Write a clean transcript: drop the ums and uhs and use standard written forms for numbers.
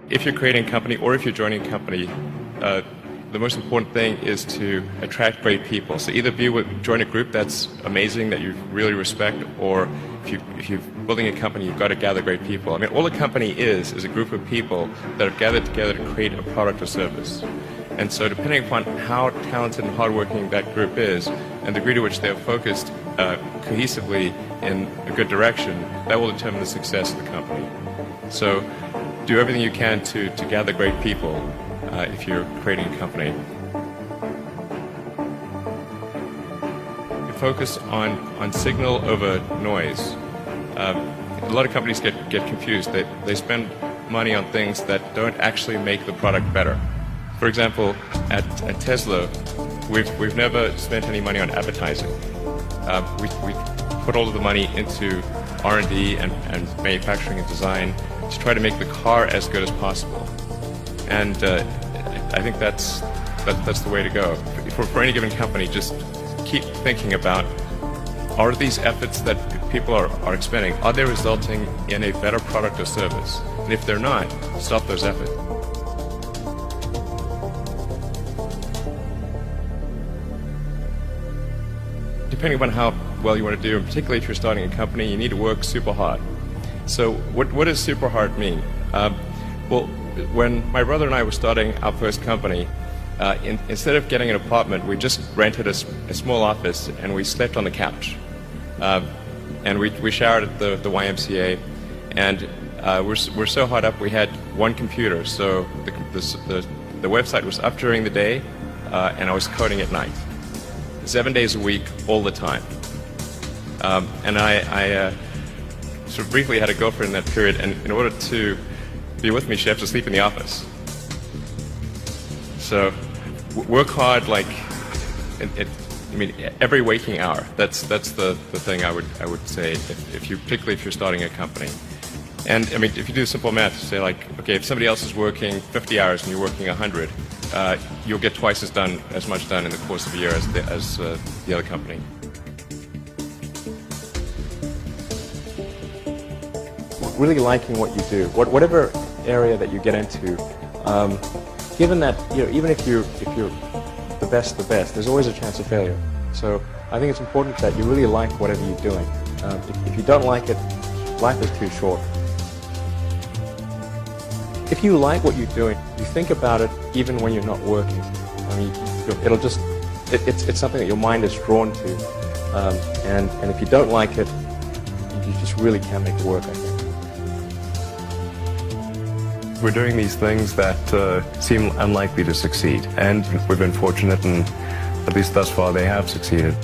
if you're creating a company or if you're joining a company, the most important thing is to attract great people. So either join a group that's amazing, that you really respect, or if you're building a company, you've got to gather great people. I mean, all a company is a group of people that have gathered together to create a product or service. And so depending upon how talented and hardworking that group is, and the degree to which they're focused cohesively in a good direction, that will determine the success of the company. So do everything you can to gather great people if you're creating a company. You focus on signal over noise. A lot of companies get confused. They spend money on things that don't actually make the product better. For example, at Tesla, we've never spent any money on advertising. We put all of the money into R&D and manufacturing and design to try to make the car as good as possible. And I think that's the way to go. For any given company, just keep thinking about, are these efforts that people are expending, are they resulting in a better product or service? And if they're not, stop those efforts. Depending upon how well you want to do, and particularly if you're starting a company, you need to work super hard. So what does super hard mean? Well, when my brother and I were starting our first company, instead of getting an apartment, we just rented a small office and we slept on the couch. And we showered at the YMCA, and we're so hot up we had one computer, so the website was up during the day, and I was coding at night. 7 days a week, all the time. And I sort of briefly had a girlfriend in that period, and in order to be with me, she had to sleep in the office. So work hard, like, I mean, every waking hour. That's the thing I would say, particularly if you're starting a company. And I mean, if you do simple math, say like, okay, if somebody else is working 50 hours and you're working 100, you'll get twice as much done in the course of a year as the other company. Really liking what you do, whatever area that you get into, given that, you know, even if you're the best, there's always a chance of failure. So I think it's important that you really like whatever you're doing. If you don't like it, life is too short. If you like what you're doing, you think about it even when you're not working. I mean, it's something that your mind is drawn to. And if you don't like it, you just really can't make it work, I think. We're doing these things that seem unlikely to succeed, and we've been fortunate, and at least thus far they have succeeded.